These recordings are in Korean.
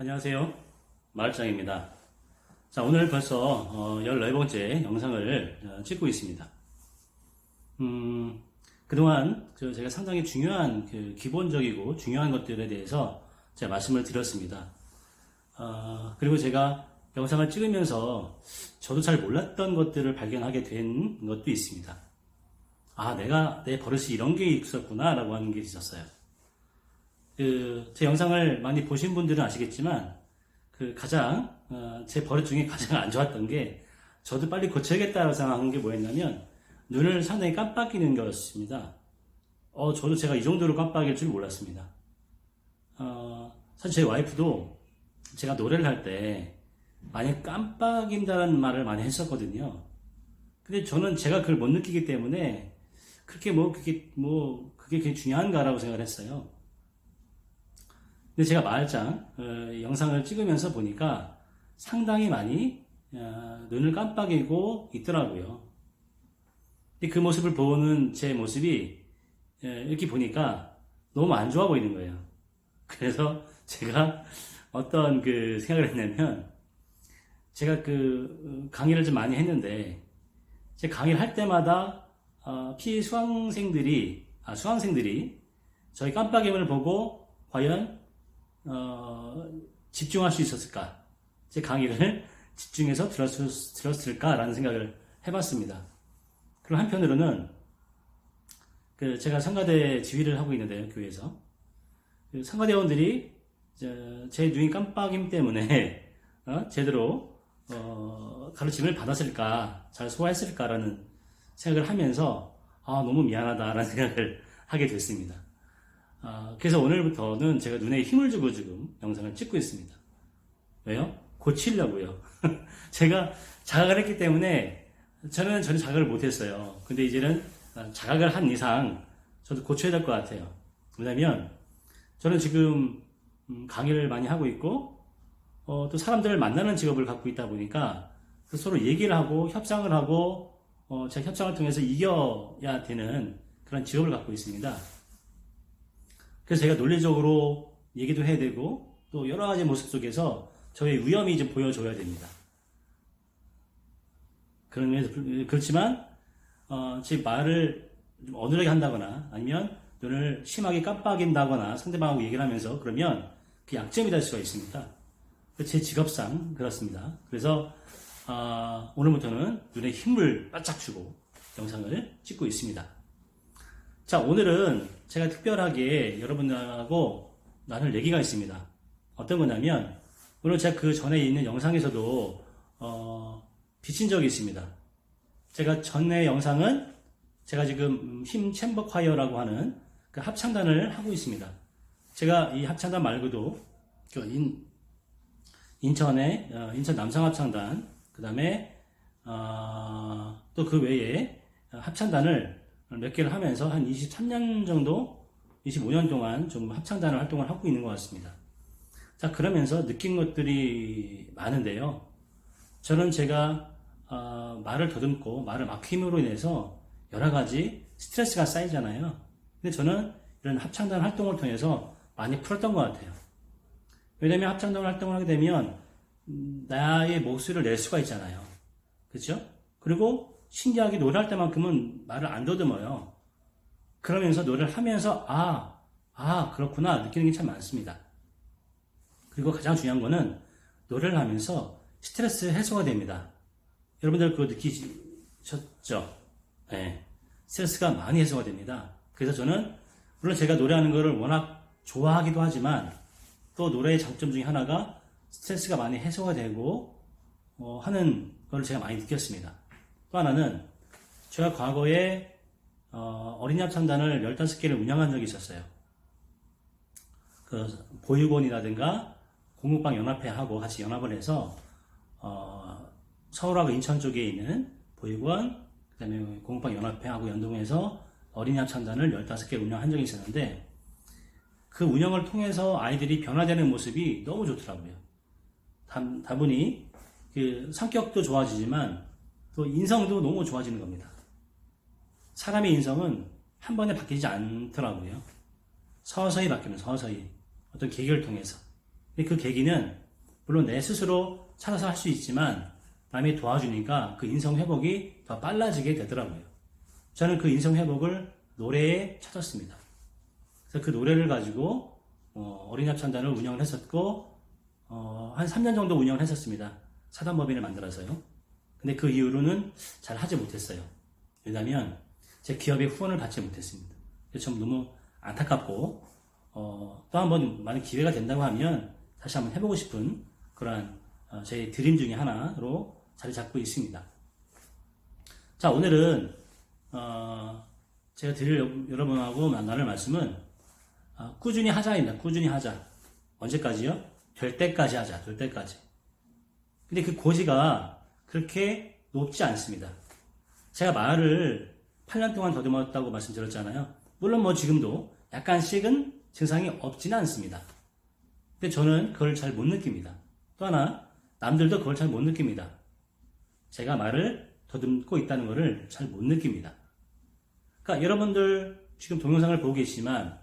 안녕하세요. 마을장입니다. 자, 오늘 벌써 14번째 영상을 찍고 있습니다. 그동안 제가 상당히 중요한 기본적이고 중요한 것들에 대해서 제가 말씀을 드렸습니다. 그리고 제가 영상을 찍으면서 저도 잘 몰랐던 것들을 발견하게 된 것도 있습니다. 아, 내 버릇이 이런 게 있었구나 라고 하는 게 있었어요. 제 영상을 많이 보신 분들은 아시겠지만, 제 버릇 중에 가장 안 좋았던 게, 저도 빨리 고쳐야겠다라고 생각한 게 뭐였냐면, 눈을 상당히 깜빡이는 거였습니다. 저도 제가 이 정도로 깜빡일 줄 몰랐습니다. 사실 제 와이프도 제가 노래를 할 때, 많이 깜빡인다는 말을 많이 했었거든요. 근데 저는 제가 그걸 못 느끼기 때문에, 그게 중요한가라고 생각을 했어요. 근데 제가 마을장 영상을 찍으면서 보니까 상당히 많이 눈을 깜빡이고 있더라고요. 근데 그 모습을 보는 제 모습이 이렇게 보니까 너무 안 좋아 보이는 거예요. 그래서 제가 어떤 생각을 했냐면, 제가 강의를 좀 많이 했는데, 제 강의를 할 때마다 수강생들이 저희 깜빡임을 보고 과연 집중할 수 있었을까? 제 강의를 집중해서 들었을까라는 생각을 해봤습니다. 그리고 한편으로는 제가 성가대 지휘를 하고 있는데요, 교회에서 성가대원들이 제 눈이 깜빡임 때문에 제대로 가르침을 받았을까, 잘 소화했을까라는 생각을 하면서 너무 미안하다라는 생각을 하게 됐습니다. 그래서 오늘부터는 제가 눈에 힘을 주고 지금 영상을 찍고 있습니다. 왜요? 고치려고요. 제가 자각을 했기 때문에 저는 전혀 자각을 못했어요. 근데 이제는 자각을 한 이상 저도 고쳐야 될 것 같아요. 왜냐면 저는 지금 강의를 많이 하고 있고 또 사람들을 만나는 직업을 갖고 있다 보니까 서로 얘기를 하고 협상을 하고 제 협상을 통해서 이겨야 되는 그런 직업을 갖고 있습니다. 그래서 제가 논리적으로 얘기도 해야 되고 또 여러 가지 모습 속에서 저의 위험이 좀 보여줘야 됩니다. 그렇지만 제 말을 좀 어눌하게 한다거나 아니면 눈을 심하게 깜빡인다거나 상대방하고 얘기를 하면서 그러면 그 약점이 될 수가 있습니다. 제 직업상 그렇습니다. 그래서 오늘부터는 눈에 힘을 바짝 주고 영상을 찍고 있습니다. 자, 오늘은 제가 특별하게 여러분들하고 나눌 얘기가 있습니다. 어떤 거냐면, 오늘 제가 그 전에 있는 영상에서도 비친 적이 있습니다. 제가 전에 영상은 제가 지금 힘 챔버 콰이어라고 하는 그 합창단을 하고 있습니다. 제가 이 합창단 말고도 인천 남성합창단, 그 다음에 또 그 외에 합창단을 몇 개를 하면서 한 23년 정도, 25년 동안 좀 합창단을 활동을 하고 있는 것 같습니다. 자, 그러면서 느낀 것들이 많은데요. 저는 제가 말을 더듬고 말을 막힘으로 인해서 여러 가지 스트레스가 쌓이잖아요. 근데 저는 이런 합창단 활동을 통해서 많이 풀었던 것 같아요. 왜냐면 합창단 활동을 하게 되면 나의 목소리를 낼 수가 있잖아요. 그렇죠? 그리고 신기하게 노래할 때만큼은 말을 안 더듬어요. 그러면서 노래를 하면서 그렇구나 느끼는 게 참 많습니다. 그리고 가장 중요한 거는 노래를 하면서 스트레스 해소가 됩니다. 여러분들 그거 느끼셨죠? 네. 스트레스가 많이 해소가 됩니다. 그래서 저는 물론 제가 노래하는 거를 워낙 좋아하기도 하지만 또 노래의 장점 중에 하나가 스트레스가 많이 해소가 되고 하는 걸 제가 많이 느꼈습니다. 또 하나는 제가 과거에 어린이 합창단을 15개를 운영한 적이 있었어요. 보육원이라든가 공국방 연합회하고 같이 연합을 해서 서울하고 인천 쪽에 있는 보육원, 그 다음에 공국방 연합회하고 연동해서 어린이 합창단을 15개를 운영한 적이 있었는데, 그 운영을 통해서 아이들이 변화되는 모습이 너무 좋더라고요. 다분히 성격도 좋아지지만 또 인성도 너무 좋아지는 겁니다. 사람의 인성은 한 번에 바뀌지 않더라고요. 서서히 바뀌는, 서서히 어떤 계기를 통해서. 그 계기는 물론 내 스스로 찾아서 할 수 있지만 남이 도와주니까 그 인성 회복이 더 빨라지게 되더라고요. 저는 그 인성 회복을 노래에 찾았습니다. 그래서 그 노래를 가지고 어린이 합창단을 운영을 했었고 한 3년 정도 운영을 했었습니다. 사단법인을 만들어서요. 근데 그 이후로는 잘 하지 못했어요. 왜냐하면 제 기업의 후원을 받지 못했습니다. 그래서 좀 너무 안타깝고 또 한번 만약 기회가 된다고 하면 다시 한번 해보고 싶은 그러한 제 드림 중에 하나로 자리 잡고 있습니다. 자, 오늘은 제가 드릴 여러분하고 나눌 말씀은 꾸준히 하자입니다. 꾸준히 하자. 언제까지요? 될 때까지 하자. 될 때까지. 근데 그 고지가 그렇게 높지 않습니다. 제가 말을 8년 동안 더듬었다고 말씀드렸잖아요. 물론 뭐 지금도 약간씩은 증상이 없지는 않습니다. 근데 저는 그걸 잘 못 느낍니다. 또 하나, 남들도 그걸 잘 못 느낍니다. 제가 말을 더듬고 있다는 것을 잘 못 느낍니다. 그러니까 여러분들 지금 동영상을 보고 계시지만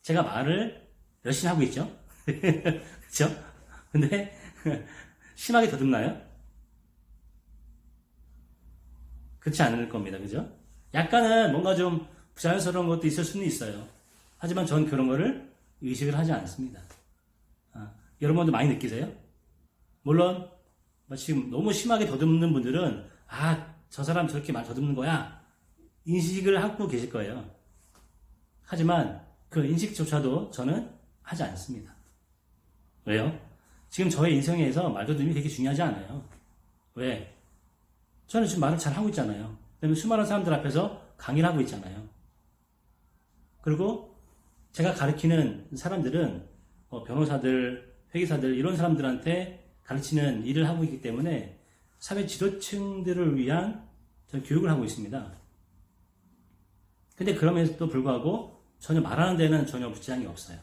제가 말을 열심히 하고 있죠? 그렇죠? 근데 심하게 더듬나요? 그렇지 않을 겁니다. 그죠? 약간은 뭔가 좀 부자연스러운 것도 있을 수는 있어요. 하지만 전 그런 거를 의식을 하지 않습니다. 여러분도 많이 느끼세요? 물론 지금 너무 심하게 더듬는 분들은 저 사람 저렇게 말 더듬는 거야 인식을 하고 계실 거예요. 하지만 그 인식조차도 저는 하지 않습니다. 왜요? 지금 저의 인생에서 말더듬이 되게 중요하지 않아요. 왜? 저는 지금 말을 잘 하고 있잖아요. 그다음에 수많은 사람들 앞에서 강의를 하고 있잖아요. 그리고 제가 가르치는 사람들은 변호사들, 회계사들 이런 사람들한테 가르치는 일을 하고 있기 때문에 사회 지도층들을 위한 교육을 하고 있습니다. 근데 그럼에도 불구하고 전혀 말하는 데는 전혀 부지장이 없어요.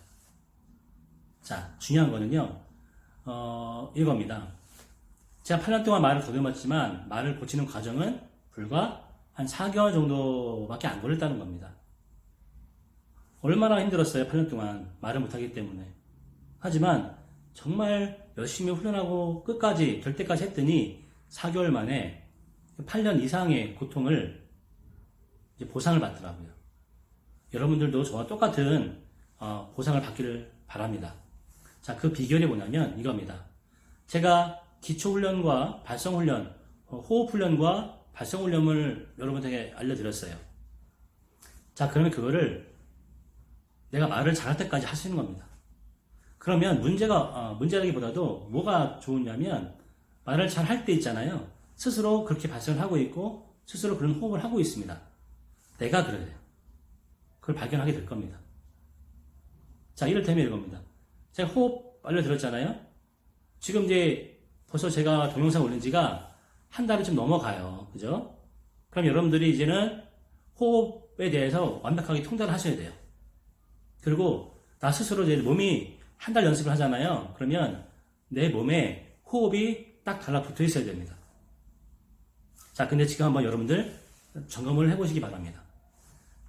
자, 중요한 거는요, 이겁니다. 제가 8년 동안 말을 더듬었지만 말을 고치는 과정은 불과 한 4개월 정도밖에 안 걸렸다는 겁니다. 얼마나 힘들었어요, 8년 동안 말을 못하기 때문에. 하지만 정말 열심히 훈련하고 끝까지 될 때까지 했더니 4개월 만에 8년 이상의 고통을 이제 보상을 받더라고요. 여러분들도 저와 똑같은 보상을 받기를 바랍니다. 자, 그 비결이 뭐냐면 이겁니다. 제가 기초훈련과 발성훈련, 호흡훈련과 발성훈련을 여러분에게 알려드렸어요. 자, 그러면 그거를 내가 말을 잘할 때까지 할 수 있는 겁니다. 그러면 문제라기보다도 뭐가 좋으냐면 말을 잘 할 때 있잖아요. 스스로 그렇게 발성을 하고 있고 스스로 그런 호흡을 하고 있습니다. 내가 그래요. 그걸 발견하게 될 겁니다. 자, 이를테면 이겁니다. 제가 호흡 알려드렸잖아요. 지금 이제 벌써 제가 동영상 올린 지가 한 달이 좀 넘어가요. 그죠? 그럼 여러분들이 이제는 호흡에 대해서 완벽하게 통달을 하셔야 돼요. 그리고 나 스스로 이제 몸이 한 달 연습을 하잖아요. 그러면 내 몸에 호흡이 딱 달라붙어 있어야 됩니다. 자, 근데 지금 한번 여러분들 점검을 해보시기 바랍니다.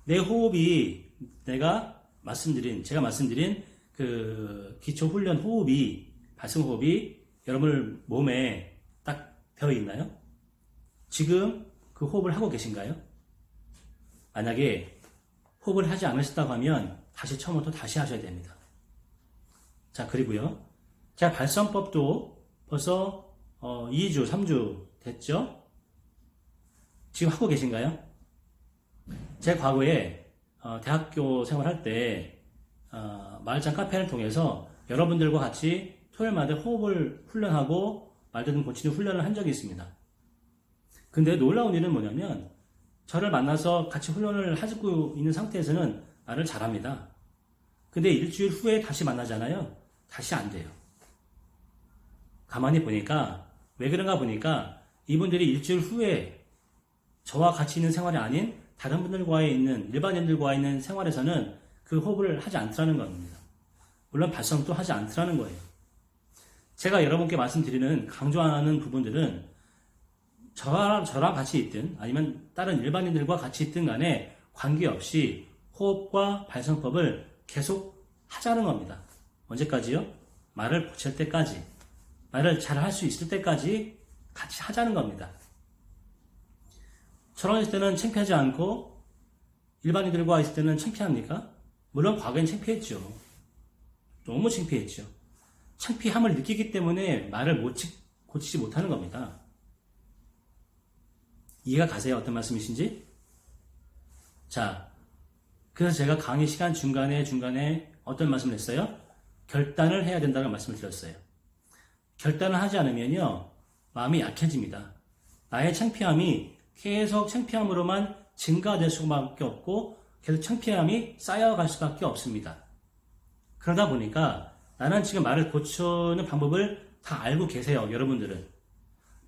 내 호흡이 제가 말씀드린 그 기초훈련 호흡이, 발성호흡이 여러분 몸에 딱 되어 있나요? 지금 그 호흡을 하고 계신가요? 만약에 호흡을 하지 않으셨다고 하면 다시 처음부터 다시 하셔야 됩니다. 자, 그리고요. 제가 발성법도 벌써 2주, 3주 됐죠? 지금 하고 계신가요? 제가 과거에 대학교 생활할 때 마을장 카페를 통해서 여러분들과 같이 토요일마다 호흡을 훈련하고 말더듬 고치는 훈련을 한 적이 있습니다. 근데 놀라운 일은 뭐냐면 저를 만나서 같이 훈련을 하고 있는 상태에서는 말을 잘합니다. 근데 일주일 후에 다시 만나잖아요. 다시 안 돼요. 가만히 보니까 왜 그런가 보니까 이분들이 일주일 후에 저와 같이 있는 생활이 아닌 다른 분들과의 있는 일반인들과 있는 생활에서는 그 호흡을 하지 않더라는 겁니다. 물론 발성도 하지 않더라는 거예요. 제가 여러분께 말씀드리는 강조하는 부분들은 저랑 같이 있든 아니면 다른 일반인들과 같이 있든 간에 관계없이 호흡과 발성법을 계속 하자는 겁니다. 언제까지요? 말을 고칠 때까지, 말을 잘 할 수 있을 때까지 같이 하자는 겁니다. 저랑 있을 때는 창피하지 않고 일반인들과 있을 때는 창피합니까? 물론 과거엔 창피했죠. 너무 창피했죠. 창피함을 느끼기 때문에 말을 고치지 못하는 겁니다. 이해가 가세요? 어떤 말씀이신지? 자, 그래서 제가 강의 시간 중간에 어떤 말씀을 했어요? 결단을 해야 된다는 말씀을 드렸어요. 결단을 하지 않으면요, 마음이 약해집니다. 나의 창피함이 계속 창피함으로만 증가될 수밖에 없고 계속 창피함이 쌓여갈 수밖에 없습니다. 그러다 보니까 나는 지금 말을 고치는 방법을 다 알고 계세요. 여러분들은.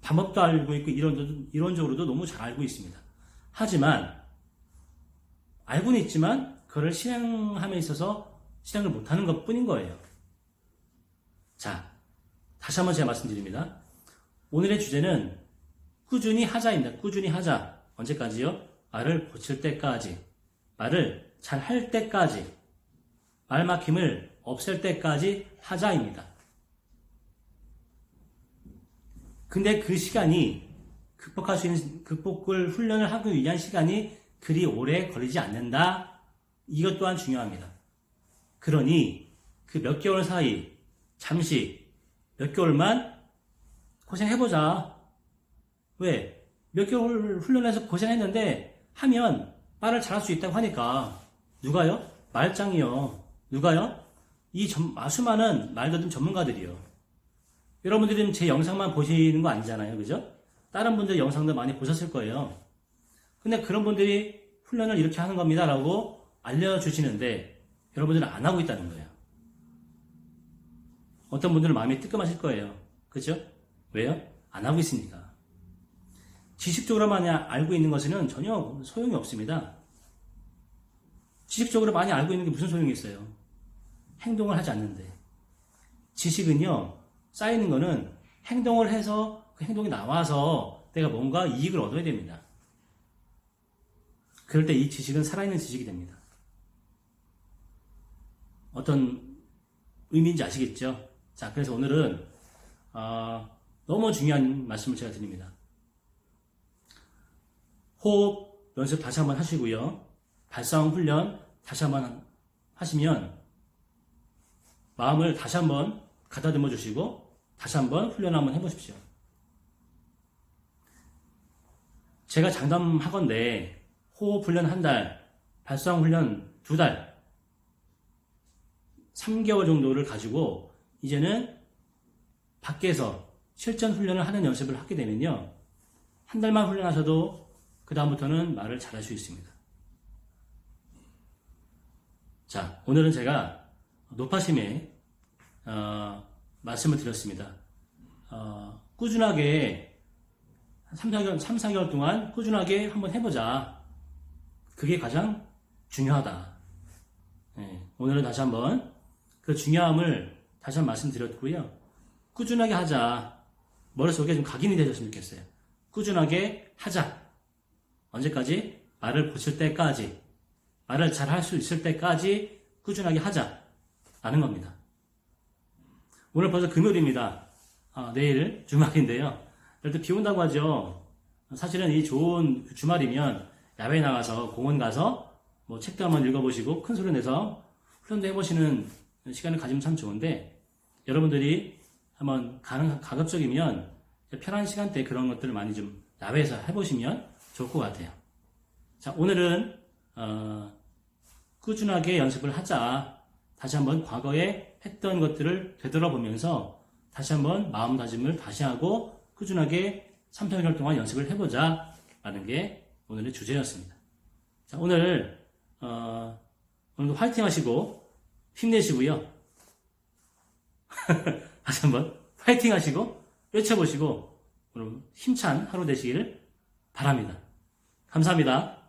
방법도 알고 있고 이론적으로도 너무 잘 알고 있습니다. 하지만 알고는 있지만 그걸 실행함에 있어서 실행을 못하는 것 뿐인 거예요. 자, 다시 한번 제가 말씀드립니다. 오늘의 주제는 꾸준히 하자입니다. 꾸준히 하자. 언제까지요? 말을 고칠 때까지, 말을 잘 할 때까지, 말 막힘을 없앨 때까지 하자입니다. 근데 그 시간이 극복을 훈련을 하기 위한 시간이 그리 오래 걸리지 않는다. 이것 또한 중요합니다. 그러니 그 몇 개월 사이 잠시 몇 개월만 고생해보자. 왜? 몇 개월 훈련해서 고생했는데 하면 말을 잘할 수 있다고 하니까 누가요? 말짱이요. 누가요? 이 아주 많은 말더듬 전문가들이요. 여러분들은 제 영상만 보시는 거 아니잖아요. 그죠? 다른 분들 영상도 많이 보셨을 거예요. 근데 그런 분들이 훈련을 이렇게 하는 겁니다 라고 알려주시는데 여러분들은 안 하고 있다는 거예요. 어떤 분들은 마음이 뜨끔하실 거예요. 그죠? 왜요? 안 하고 있으니까. 지식적으로만 알고 있는 것은 전혀 소용이 없습니다. 지식적으로 많이 알고 있는 게 무슨 소용이 있어요? 행동을 하지 않는데. 지식은요, 쌓이는 거는 행동을 해서 그 행동이 나와서 내가 뭔가 이익을 얻어야 됩니다. 그럴 때 이 지식은 살아있는 지식이 됩니다. 어떤 의미인지 아시겠죠? 자, 그래서 오늘은 너무 중요한 말씀을 제가 드립니다. 호흡 연습 다시 한번 하시고요. 발성 훈련 다시 한번 하시면 마음을 다시 한번 가다듬어 주시고 다시 한번 훈련 한번 해보십시오. 제가 장담하건대 호흡 훈련 1달, 발성 훈련 2달, 3개월 정도를 가지고 이제는 밖에서 실전 훈련을 하는 연습을 하게 되면요. 1달만 훈련하셔도 그 다음부터는 말을 잘할 수 있습니다. 자, 오늘은 제가 노파심에 말씀을 드렸습니다. 꾸준하게 3, 4개월 동안 꾸준하게 한번 해보자. 그게 가장 중요하다. 네, 오늘은 다시 한번 그 중요함을 다시 한번 말씀드렸고요. 꾸준하게 하자. 머릿속에 좀 각인이 되셨으면 좋겠어요. 꾸준하게 하자. 언제까지? 말을 고칠 때까지, 말을 잘 할 수 있을 때까지 꾸준하게 하자. 라는 겁니다. 오늘 벌써 금요일입니다. 내일 주말인데요. 일단 비 온다고 하죠. 사실은 이 좋은 주말이면 야외에 나가서 공원 가서 뭐 책도 한번 읽어보시고 큰 소리 내서 훈련도 해보시는 시간을 가지면 참 좋은데 여러분들이 한번 가급적이면 편한 시간대에 그런 것들을 많이 좀 야외에서 해보시면 좋을 것 같아요. 자, 오늘은 꾸준하게 연습을 하자. 다시 한번 과거에 했던 것들을 되돌아보면서 다시 한번 마음다짐을 다시 하고 꾸준하게 3, 4개월 동안 연습을 해보자 라는 게 오늘의 주제였습니다. 자, 오늘도 화이팅 하시고 힘내시고요. 다시 한번 화이팅 하시고 외쳐보시고 오늘 힘찬 하루 되시기를 바랍니다. 감사합니다.